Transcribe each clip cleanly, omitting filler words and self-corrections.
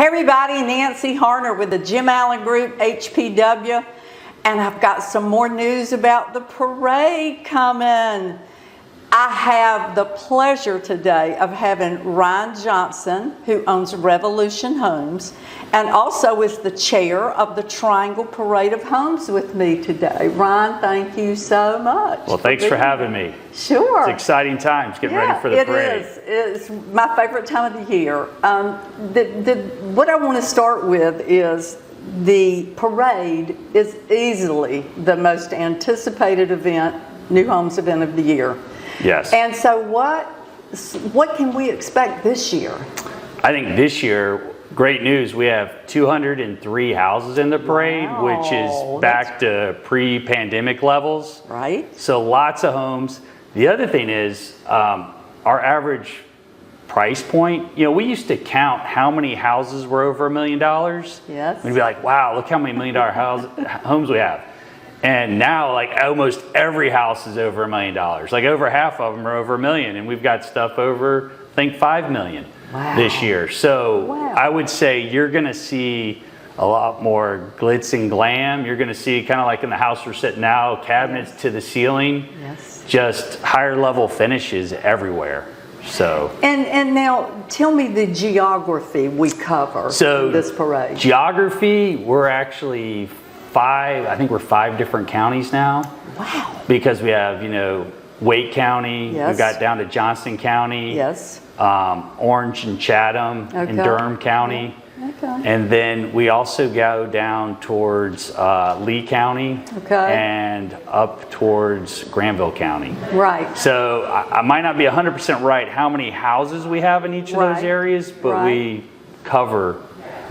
Hey everybody, Nancy Harner with the Jim Allen Group, HPW, and I've got some more news about the parade coming. I have the pleasure today of having Ryan Johnson, who owns Revolution Homes, and also is the chair of the Triangle Parade of Homes with me today. Ryan, thank you so much. Well, thanks for having me. Sure. It's exciting times getting ready for the parade. It is. It's my favorite time of the year. What I want to start with is the parade is easily the most anticipated event, new homes event of the year. Yes. And so what can we expect this year? I think this year, great news, we have 203 houses in the parade, Wow, which is back to pre-pandemic levels. Right. So lots of homes. The other thing is our average price point. You know, we used to count how many houses were over $1 million. Yes. We'd be like, wow, look how many $1 million homes we have. And now, like, almost every house is over $1 million. Like, over half of them are over $1 million, and we've got stuff over, I think, $5 million this year. So I would say you're going to see a lot more glitz and glam. You're going to see, kind of like in the house we're sitting now, cabinets to the ceiling, just higher level finishes everywhere. So and now tell me the geography we cover in this parade. Geography, we're actually I think we're 5 different counties now. Wow. Because we have, Wake County, we got down to Johnston County, Orange and Chatham, and Durham County. And then we also go down towards Lee County and up towards Granville County. Right. So I might not be 100% right how many houses we have in each of those areas, but we cover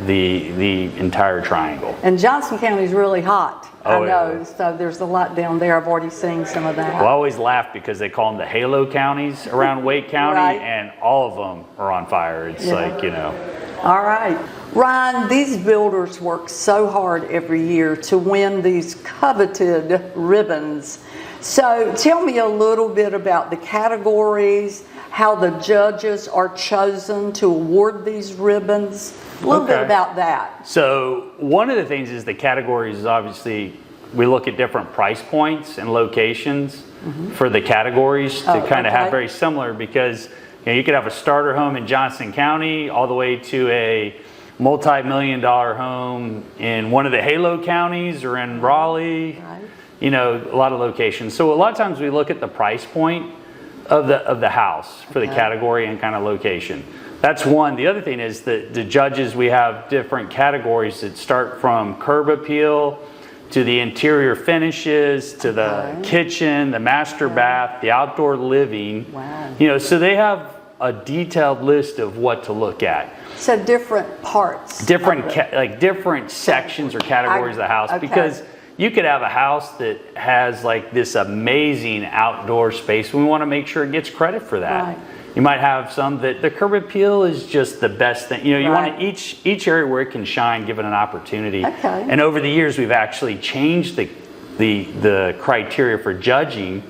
the entire triangle. And Johnston County is really hot. I know. Yeah. So there's a lot down there. I've already seen some of that. Well, I always laugh because they call them the Halo counties around Wake County, and all of them are on fire. It's All right. Ryan, these builders work so hard every year to win these coveted ribbons. So tell me a little bit about the categories, how the judges are chosen to award these ribbons. A little bit about that. So one of the things is the categories is obviously we look at different price points and locations for the categories to kind of have very similar, because you could have a starter home in Johnston County all the way to a multi-million-dollar home in one of the Halo counties or in Raleigh. A lot of locations. So a lot of times we look at the price point of the house for the category and kind of location. That's one. The other thing is that the judges, we have different categories that start from curb appeal to the interior finishes to the kitchen, the master bath, the outdoor living. Wow. So they have a detailed list of what to look at. So different parts. Different sections or categories of the house, because you could have a house that has like this amazing outdoor space. We want to make sure it gets credit for that. Right. You might have some that the curb appeal is just the best thing. You want to each area where it can shine, give it an opportunity. And over the years, we've actually changed the criteria for judging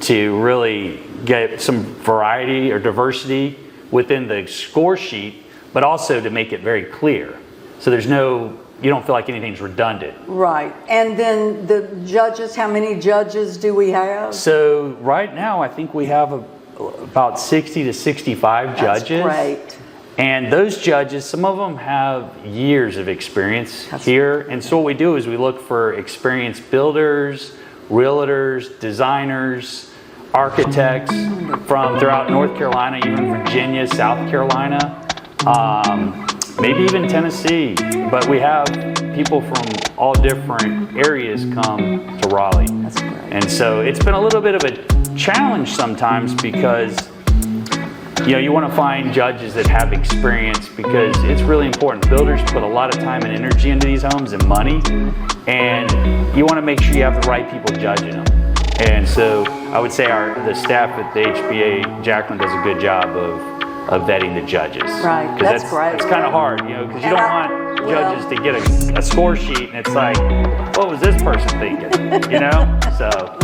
to really get some variety or diversity within the score sheet, but also to make it very clear. So you don't feel like anything's redundant. Right. And then the judges, how many judges do we have? So right now, I think we have about 60 to 65 judges. That's great. And those judges, some of them have years of experience here. And so what we do is we look for experienced builders, realtors, designers, architects from throughout North Carolina, even Virginia, South Carolina, maybe even Tennessee. But we have people from all different areas come to Raleigh. That's great. And so it's been a little bit of a challenge sometimes, because you want to find judges that have experience, because it's really important. Builders put a lot of time and energy into these homes and money, and you want to make sure you have the right people judging them. And so I would say the staff at the HBA Jacqueline does a good job of vetting the judges. Right, that's great. It's kind of hard, because you don't want judges to get a score sheet and it's like, what was this person thinking? So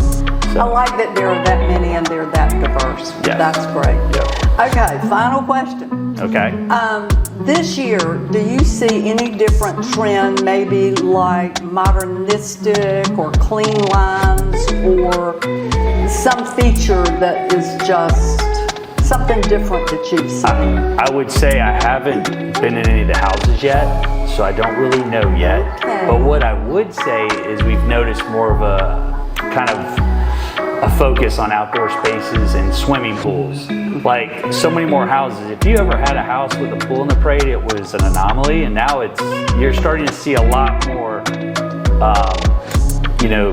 I like that there are that many and they're that diverse. Yes. That's great. Yep. Okay, final question. Okay. This year, do you see any different trend, maybe like modernistic or clean lines or some feature that is just something different that you've seen? I would say I haven't been in any of the houses yet, so I don't really know yet. Okay. But what I would say is we've noticed more of a kind of a focus on outdoor spaces and swimming pools. Like so many more houses. If you ever had a house with a pool in the parade, it was an anomaly, and now you're starting to see a lot more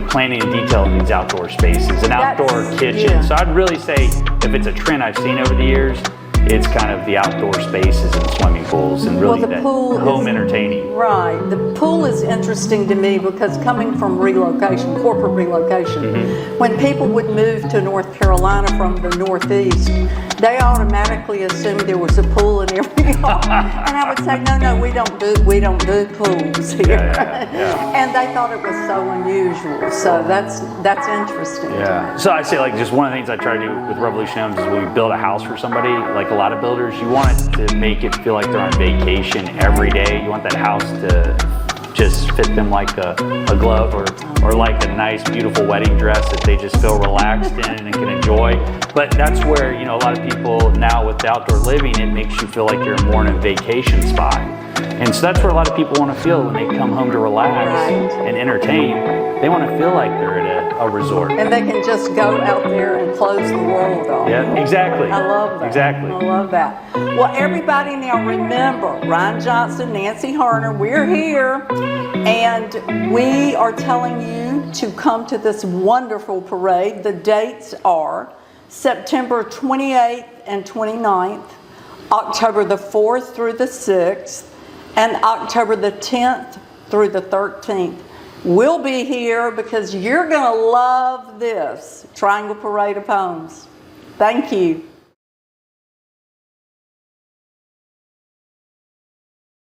planning and detail in these outdoor spaces, an outdoor kitchen. Yeah. So I'd really say if it's a trend I've seen over the years, it's kind of the outdoor spaces and swimming pools and really Well, the that pool home is- entertaining. Right. The pool is interesting to me because coming from relocation, corporate relocation, when people would move to North Carolina from the Northeast, they automatically assumed there was a pool in every home. And I would say, no, we don't do pools here. Yeah. And they thought it was so unusual. So that's interesting. Yeah. So I say like just one of the things I try to do with Revolution Homes is when we build a house for somebody, like a lot of builders, you want it to make it feel like they're on vacation every day. You want that house to just fit them like a glove or like a nice, beautiful wedding dress that they just feel relaxed in and can enjoy. But that's where, a lot of people now with the outdoor living, it makes you feel like you're more in a vacation spot. And so that's where a lot of people want to feel when they come home to relax Right. and entertain. They want to feel like they're at a resort. And they can just go out there and close the world off. Yeah, exactly. I love that. Exactly. I love that. Well, everybody now remember, Ryan Johnson, Nancy Harner, we're here, and we are telling you to come to this wonderful parade. The dates are September 28th and 29th, October the 4th through the 6th, and October the 10th through the 13th. We'll be here because you're going to love this Triangle Parade of Homes. Thank you.